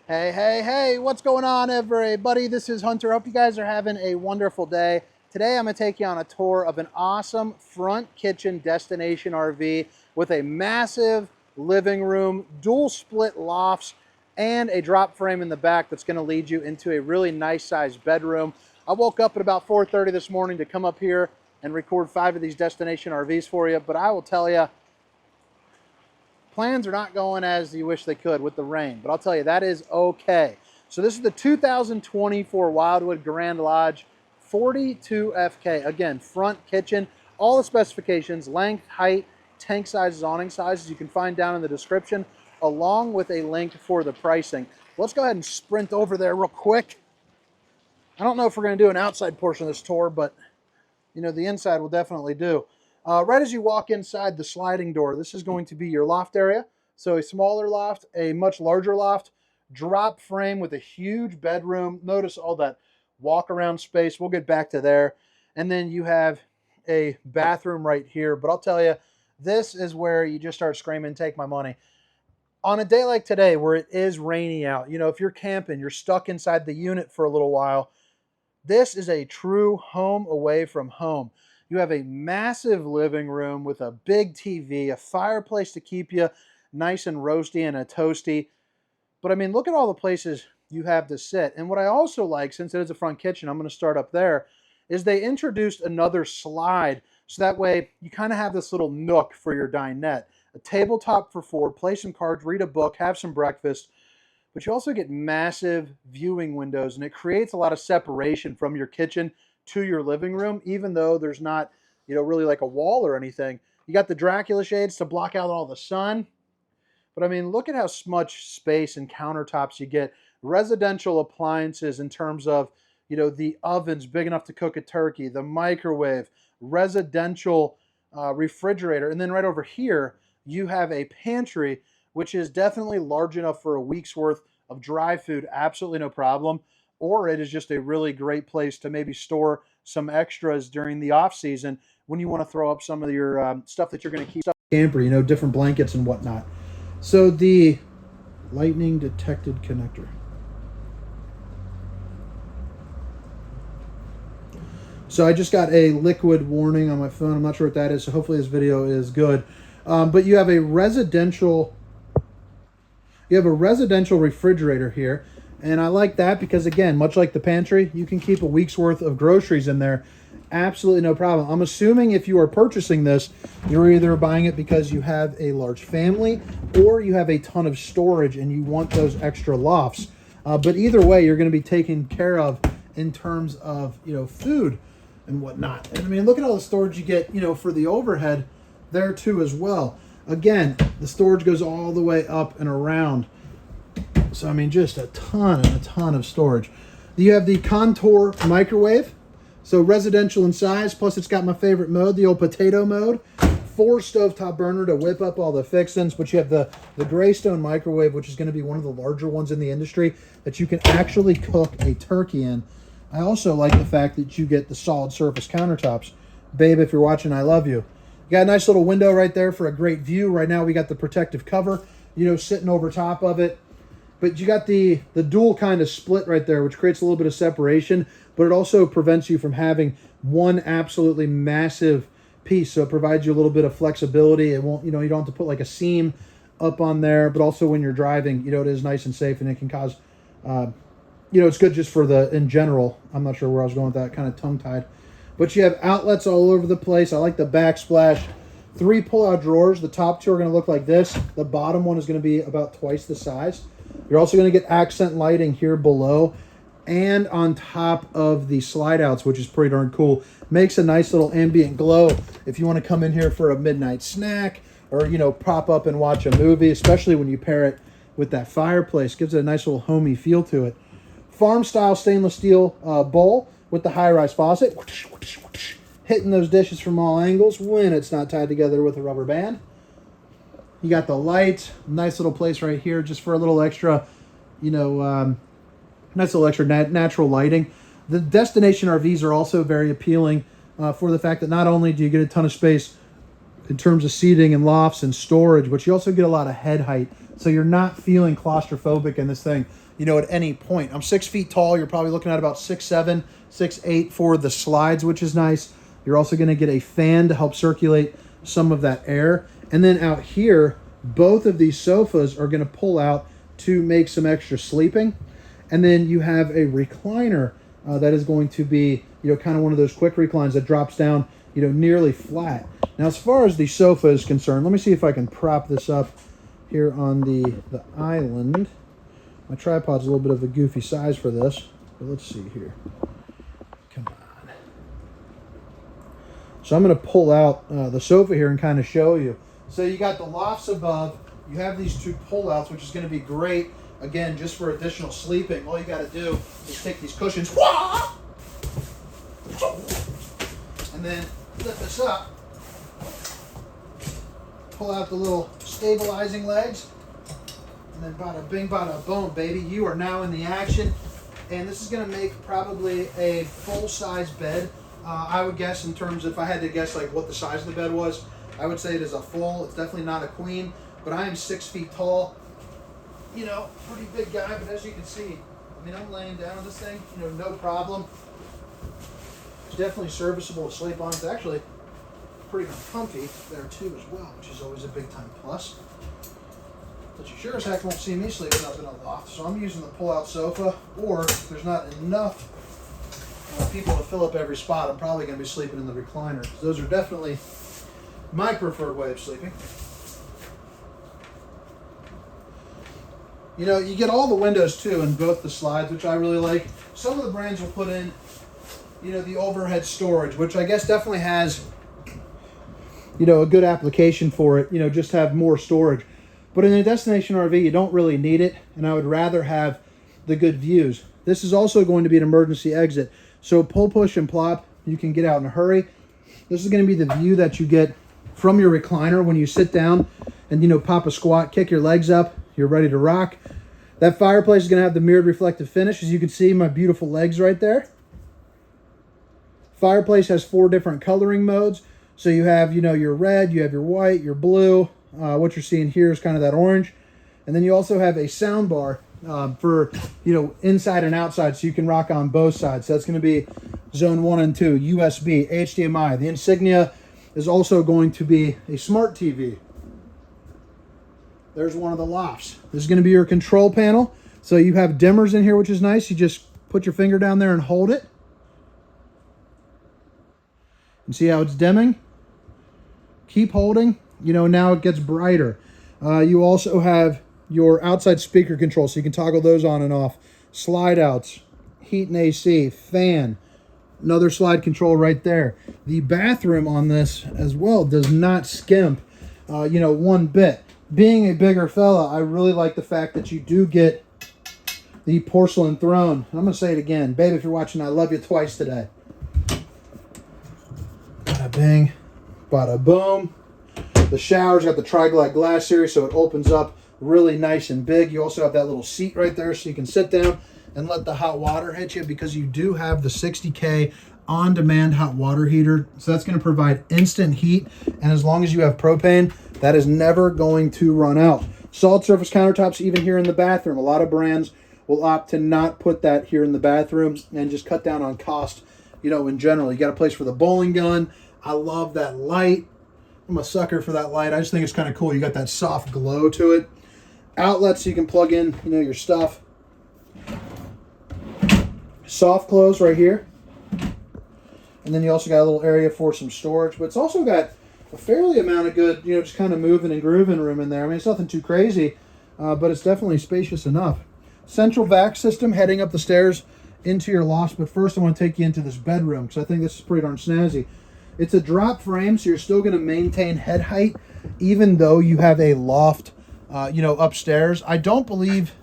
Hey, hey, hey, what's going on, everybody? This is Hunter. Hope you guys are having a wonderful day. Today, I'm going to take you on a tour of an awesome front kitchen destination RV with a massive living room, dual split lofts, and a drop frame in the back that's going to lead you into a really nice sized bedroom. I woke up at about 4:30 this morning to come up here and record 5 of these destination RVs for you, but I will tell you, plans are not going as you wish they could with the rain, but I'll tell you, that is okay. So this is the 2024 Wildwood Grand Lodge 42FK. Again, front kitchen, all the specifications, length, height, tank sizes, awning sizes, you can find down in the description, along with a link for the pricing. Let's go ahead and sprint over there real quick. I don't know if we're going to do an outside portion of this tour, but you know, the inside will definitely do. Right as you walk inside the sliding door, this is going to be your loft area. So a smaller loft, a much larger loft, drop frame with a huge bedroom. Notice all that walk around space. We'll get back to there. And then you have a bathroom right here. But I'll tell you, this is where you just start screaming, take my money. On a day like today where it is rainy out, you know, if you're camping, you're stuck inside the unit for a little while, this is a true home away from home. You have a massive living room with a big TV, a fireplace to keep you nice and roasty and a toasty. But I mean, look at all the places you have to sit. And what I also like, since it is a front kitchen, I'm going to start up there, is they introduced another slide. So that way you kind of have this little nook for your dinette. A tabletop for 4, play some cards, read a book, have some breakfast. But you also get massive viewing windows, and it creates a lot of separation from your kitchen to your living room, even though there's not, you know, really like a wall or anything. You got the Dracula shades to block out all the sun. But I mean, look at how much space and countertops you get. Residential appliances in terms of, you know, the ovens big enough to cook a turkey, the microwave, residential refrigerator. And then right over here, you have a pantry, which is definitely large enough for a week's worth of dry food, absolutely no problem. Or it is just a really great place to maybe store some extras during the off season when you want to throw up some of your stuff that you're going to keep camper, you know, different blankets and whatnot. So the lightning detected connector. So I just got a liquid warning on my phone. I'm not sure what that is, so hopefully this video is good. But you have a residential refrigerator here, and I like that because, again, much like the pantry, you can keep a week's worth of groceries in there. Absolutely no problem. I'm assuming if you are purchasing this, you're either buying it because you have a large family or you have a ton of storage and you want those extra lofts. But either way, you're going to be taken care of in terms of, you know, food and whatnot. And I mean, look at all the storage you get, you know, for the overhead there too as well. Again, the storage goes all the way up and around. So I mean, just a ton of storage. You have the Contour microwave. So residential in size, plus it's got my favorite mode, the old potato mode. 4 stovetop burner to whip up all the fixings, but you have the Greystone microwave, which is going to be one of the larger ones in the industry that you can actually cook a turkey in. I also like the fact that you get the solid surface countertops. Babe, if you're watching, I love you. You got a nice little window right there for a great view. Right now we got the protective cover, you know, sitting over top of it. But you got the dual kind of split right there, which creates a little bit of separation, but it also prevents you from having one absolutely massive piece. So it provides you a little bit of flexibility. It won't, you know, you don't have to put like a seam up on there, but also when you're driving, you know, it is nice and safe, and it can cause, you know, it's good just for the, in general. I'm not sure where I was going with that, kind of tongue-tied. But you have outlets all over the place. I like the backsplash. 3 pull-out drawers. The top 2 are going to look like this. The bottom one is going to be about twice the size. You're also going to get accent lighting here below and on top of the slide outs, which is pretty darn cool. Makes a nice little ambient glow if you want to come in here for a midnight snack or, you know, pop up and watch a movie, especially when you pair it with that fireplace. Gives it a nice little homey feel to it. Farm style stainless steel bowl with the high-rise faucet. Hitting those dishes from all angles when it's not tied together with a rubber band. You got the lights, nice little place right here just for a little extra, you know, nice little extra natural lighting. The destination RVs are also very appealing for the fact that not only do you get a ton of space in terms of seating and lofts and storage, but you also get a lot of head height. So you're not feeling claustrophobic in this thing, you know, at any point. I'm 6 feet tall. You're probably looking at about 6'7", 6'8" for the slides, which is nice. You're also going to get a fan to help circulate some of that air. And then out here, both of these sofas are going to pull out to make some extra sleeping. And then you have a recliner that is going to be, you know, kind of one of those quick reclines that drops down, you know, nearly flat. Now, as far as the sofa is concerned, let me see if I can prop this up here on the island. My tripod's a little bit of a goofy size for this, but let's see here. Come on. So I'm going to pull out the sofa here and kind of show you. So you got the lofts above. You have these two pull-outs, which is going to be great, again, just for additional sleeping. All you got to do is take these cushions, and then lift this up. Pull out the little stabilizing legs, and then bada bing, bada boom, baby. You are now in the action, and this is going to make probably a full-size bed. I would guess, in terms of, if I had to guess like what the size of the bed was, I would say it is a full. It's definitely not a queen, but I am 6 feet tall. You know, pretty big guy, but as you can see, I mean, I'm laying down on this thing, you know, no problem. It's definitely serviceable to sleep on. It's actually pretty comfy there too as well, which is always a big time plus. But you sure as heck won't see me sleeping up in a loft, so I'm using the pull-out sofa, or if there's not enough people to fill up every spot, I'm probably going to be sleeping in the recliner, because those are definitely my preferred way of sleeping. You know, you get all the windows too in both the slides, which I really like. Some of the brands will put in, you know, the overhead storage, which I guess definitely has, you know, a good application for it, you know, just have more storage. But in a destination RV, you don't really need it, and I would rather have the good views. This is also going to be an emergency exit. So pull, push, and plop, you can get out in a hurry. This is going to be the view that you get from your recliner when you sit down and, you know, pop a squat, kick your legs up, you're ready to rock. That fireplace is going to have the mirrored reflective finish. As you can see, my beautiful legs right there. Fireplace has 4 different coloring modes. So you have, you know, your red, you have your white, your blue. What you're seeing here is kind of that orange. And then you also have a sound bar for, you know, inside and outside, so you can rock on both sides. So that's going to be zone 1 and 2, USB, HDMI. The Insignia is also going to be a smart TV. There's one of the lofts. This is going to be your control panel. So you have dimmers in here, which is nice. You just put your finger down there and hold it. And see how it's dimming? Keep holding. You know, now it gets brighter. You also have your outside speaker control, so you can toggle those on and off. Slide outs, heat and AC, fan. Another slide control right there. The bathroom on this as well does not skimp, you know, one bit. Being a bigger fella, I really like the fact that you do get the porcelain throne. I'm going to say it again. Babe, if you're watching, I love you twice today. Bada bing, bada boom. The shower's got the Tri-Glide glass series, so it opens up really nice and big. You also have that little seat right there, so you can sit down and let the hot water hit you, because you do have the 60K on-demand hot water heater. So that's going to provide instant heat, and as long as you have propane, that is never going to run out. Solid surface countertops even here in the bathroom. A lot of brands will opt to not put that here in the bathroom and just cut down on cost, you know, in general. You got a place for the bowling gun. I love that light. I'm a sucker for that light. I just think it's kind of cool. You got that soft glow to it. Outlets, so you can plug in, you know, your stuff. Soft close right here. And then you also got a little area for some storage, but it's also got a fairly amount of good, you know, just kind of moving and grooving room in there. I mean, it's nothing too crazy, but it's definitely spacious enough. Central vac system heading up the stairs into your loft, but first I want to take you into this bedroom, because I think this is pretty darn snazzy. It's a drop frame, so you're still going to maintain head height, even though you have a loft, you know, upstairs. I don't believe,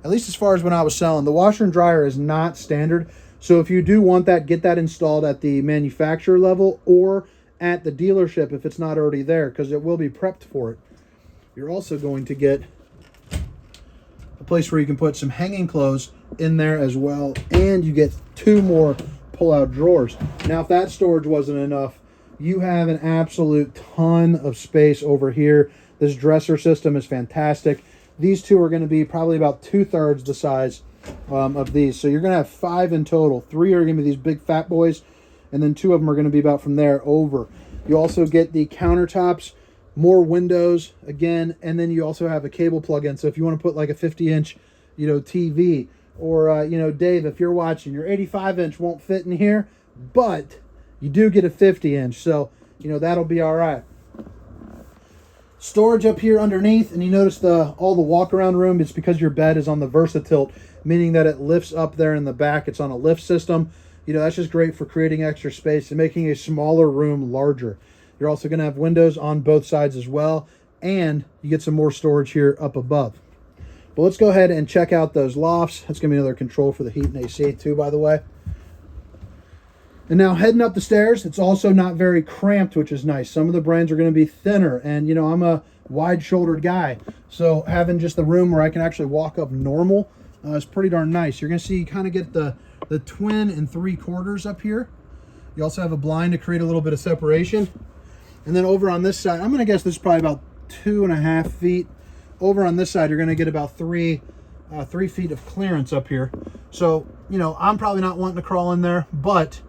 at least as far as when I was selling, the washer and dryer is not standard. So if you do want that, get that installed at the manufacturer level or at the dealership if it's not already there, because it will be prepped for it. You're also going to get a place where you can put some hanging clothes in there as well, and you get 2 more pull-out drawers. Now, if that storage wasn't enough, you have an absolute ton of space over here. This dresser system is fantastic. These two are going to be probably about 2/3 the size of these. So you're going to have 5 in total. 3 are going to be these big fat boys, and then 2 of them are going to be about from there over. You also get the countertops, more windows again, and then you also have a cable plug-in. So if you want to put like a 50-inch, TV, or Dave, if you're watching, your 85-inch won't fit in here, but you do get a 50-inch, so that'll be all right. Storage up here underneath, and you notice all the walk-around room. It's because your bed is on the VersaTilt, meaning that it lifts up there in the back. It's on a lift system. That's just great for creating extra space and making a smaller room larger. You're also going to have windows on both sides as well, and you get some more storage here up above. But let's go ahead and check out those lofts. That's going to be another control for the heat and AC too, by the way. And now heading up the stairs, it's also not very cramped, which is nice. Some of the brands are going to be thinner, and I'm a wide-shouldered guy, so having just the room where I can actually walk up normal is pretty darn nice. You're going to see you kind of get the twin and 3/4 up here. You also have a blind to create a little bit of separation. And then over on this side, I'm going to guess this is probably about 2.5 feet. Over on this side, you're going to get about 3 feet of clearance up here. So, I'm probably not wanting to crawl in there, but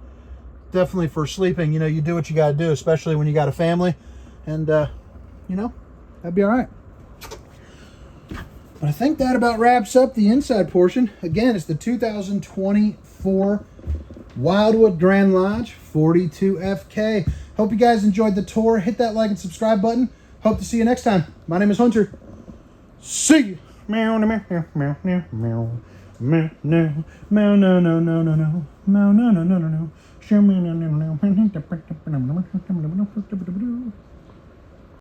definitely for sleeping, you do what you got to do, especially when you got a family. And, that'd be all right. But I think that about wraps up the inside portion. Again, it's the 2024 Wildwood Grand Lodge 42FK. Hope you guys enjoyed the tour. Hit that like and subscribe button. Hope to see you next time. My name is Hunter. See you. Meow, meow, meow, meow, meow, meow, meow, meow, meow, no, no, no, no, no, meow, no, no, no, no, no, meow, no, no, no, no, no.